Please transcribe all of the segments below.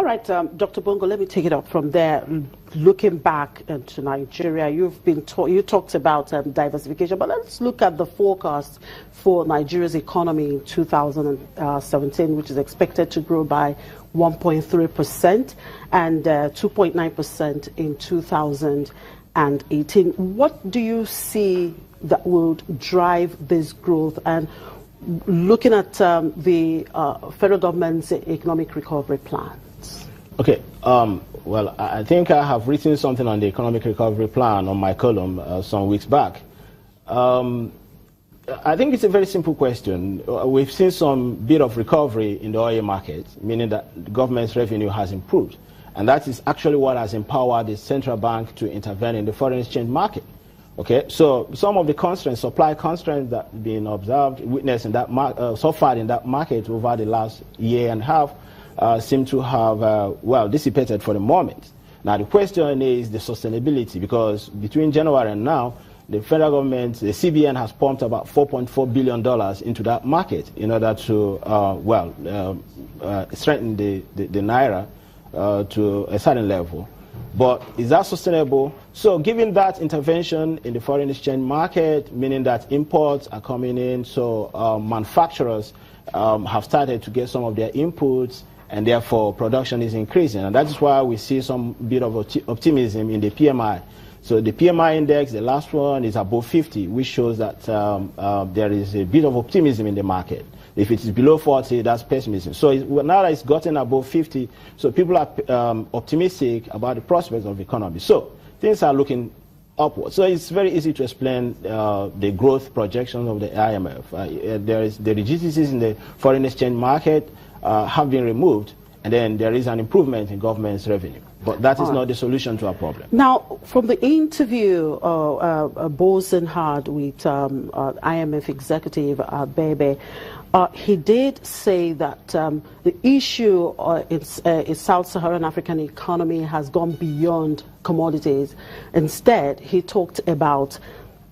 right, Dr. Bongo, let me take it up from there. Looking back to Nigeria, you talked about diversification, but let's look at the forecast for Nigeria's economy in 2017, which is expected to grow by 1.3% and 2.9% in 2018. What do you see that would drive this growth? And looking at the federal government's economic recovery plans. Okay. Well, I think I have written something on the economic recovery plan on my column some weeks back. I think it's a very simple question. We've seen some bit of recovery in the oil market, meaning that the government's revenue has improved. And that is actually what has empowered the central bank to intervene in the foreign exchange market. Okay, so some of the constraints, supply constraints that have been observed, witnessed in that so far in that market over the last year and a half seem to have, well, dissipated for the moment. Now the question is the sustainability, because between January and now, the federal government, the CBN, has pumped about $4.4 billion into that market in order to, strengthen the Naira to a certain level. But is that sustainable? So given that intervention in the foreign exchange market, meaning that imports are coming in, so manufacturers have started to get some of their inputs, and therefore production is increasing. And that is why we see some bit of optimism in the PMI. So the PMI index, the last one, is above 50, which shows that there is a bit of optimism in the market. If it is below 40, that's pessimism. So now that it's gotten above 50, so people are optimistic about the prospects of the economy. So things are looking upward. So it's very easy to explain the growth projections of the IMF. The rigidities in the foreign exchange market have been removed, and then there is an improvement in government's revenue. But that is not the solution to our problem. Now, from the interview Bolson had with IMF executive Bebe, he did say that the issue in Sub-Saharan African economy has gone beyond commodities. Instead, he talked about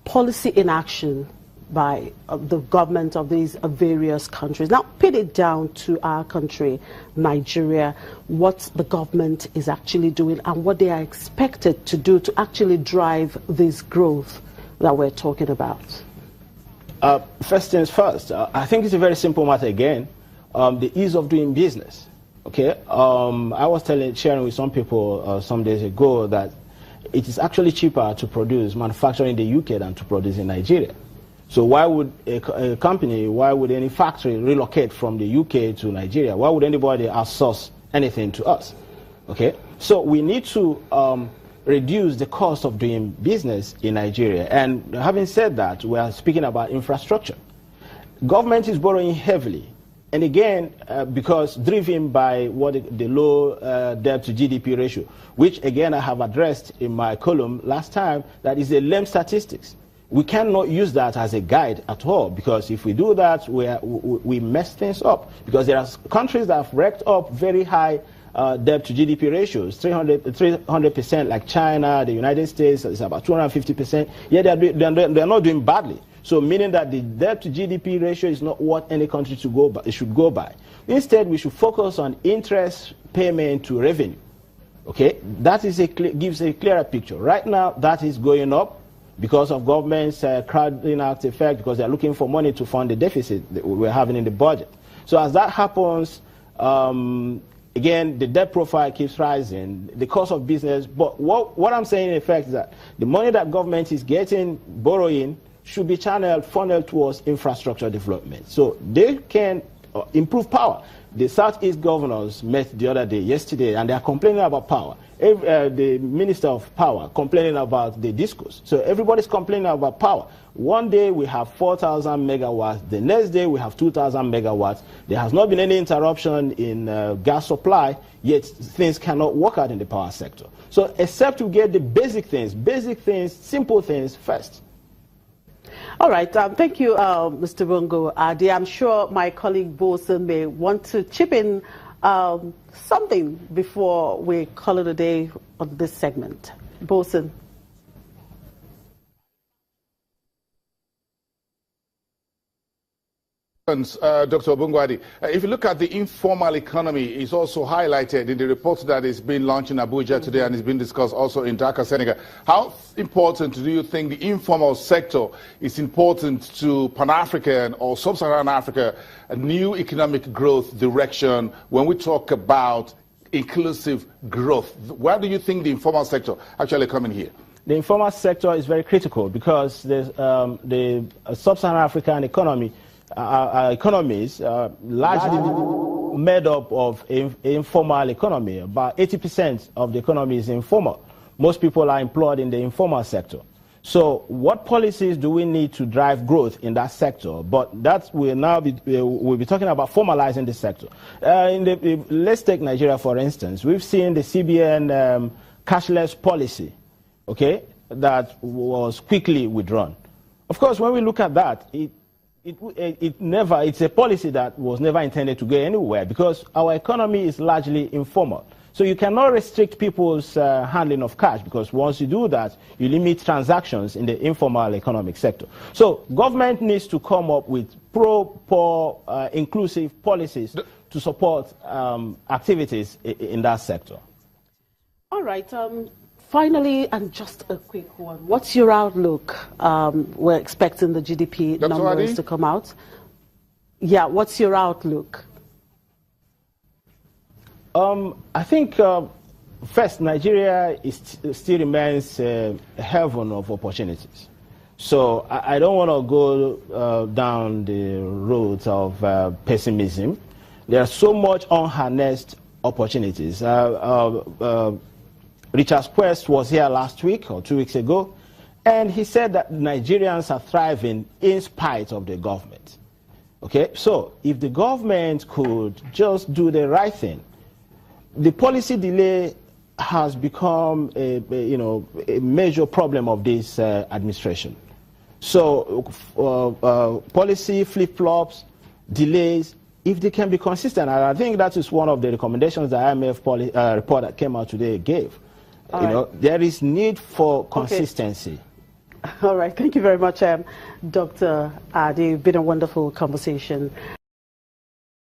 policy inaction by the government of these various countries. Now, pin it down to our country, Nigeria, what the government is actually doing and what they are expected to do to actually drive this growth that we're talking about. First things first, I think it's a very simple matter again, the ease of doing business. Okay, I was sharing with some people some days ago that it is actually cheaper to manufacture in the UK than to produce in Nigeria. So why would a company, why would any factory relocate from the UK to Nigeria? Why would anybody outsource anything to us? Okay, so we need to reduce the cost of doing business in Nigeria. And having said that, we are speaking about infrastructure. Government is borrowing heavily. And again, because driven by the low debt to GDP ratio, which again I have addressed in my column last time, that is a lame statistics. We cannot use that as a guide at all, because if we do that, we mess things up. Because there are countries that have racked up very high debt to GDP ratios, 300%, like China, the United States is about 250%. Yet they're not doing badly. So meaning that the debt to GDP ratio is not what any country should go by. Instead, we should focus on interest payment to revenue. Okay, that is gives a clearer picture. Right now, that is going up because of government's crowding out effect, because they're looking for money to fund the deficit that we're having in the budget. So as that happens, again, the debt profile keeps rising, the cost of business. But what I'm saying in effect is that the money that government is getting, borrowing, should be funneled towards infrastructure development. So they can improve power. The Southeast governors met yesterday, and they are complaining about power. The Minister of Power complaining about the discourse. So everybody's complaining about power. One day we have 4,000 megawatts. The next day we have 2,000 megawatts. There has not been any interruption in gas supply, yet things cannot work out in the power sector. So except to get the basic things, simple things first. All right. Thank you, Mr. Bongo. I'm sure my colleague Bolson may want to chip in something before we call it a day on this segment. Bolson. Dr. Bongo, if you look at the informal economy, it's also highlighted in the report that is being launched in Abuja today and is being discussed also in Dakar, Senegal. How important do you think the informal sector is important to Pan-African or Sub-Saharan Africa, a new economic growth direction when we talk about inclusive growth? Where do you think the informal sector actually come in here? The informal sector is very critical because the Sub-Saharan African economy our economies are largely made up of informal economy. About 80% of the economy is informal. Most people are employed in the informal sector. So what policies do we need to drive growth in that sector? But that will now be, we'll be talking about formalizing the sector. Let's take Nigeria, for instance. We've seen the CBN cashless policy, okay, that was quickly withdrawn. Of course, when we look at that, it's a policy that was never intended to go anywhere because our economy is largely informal. So you cannot restrict people's handling of cash because once you do that, you limit transactions in the informal economic sector. So government needs to come up with pro-poor inclusive policies to support activities in that sector. All right. Finally, and just a quick one, what's your outlook? We're expecting the GDP numbers to come out. Yeah, what's your outlook? I think, first, Nigeria still remains a heaven of opportunities. So I don't want to go down the road of pessimism. There are so much unharnessed opportunities. Richard Quest was here last week or 2 weeks ago, and he said that Nigerians are thriving in spite of the government. Okay, so if the government could just do the right thing, the policy delay has become a major problem of this administration. So policy flip-flops, delays, if they can be consistent, and I think that is one of the recommendations the IMF report that came out today gave. There is need for consistency. All right, thank you very much, Dr. Adi. It's been a wonderful conversation.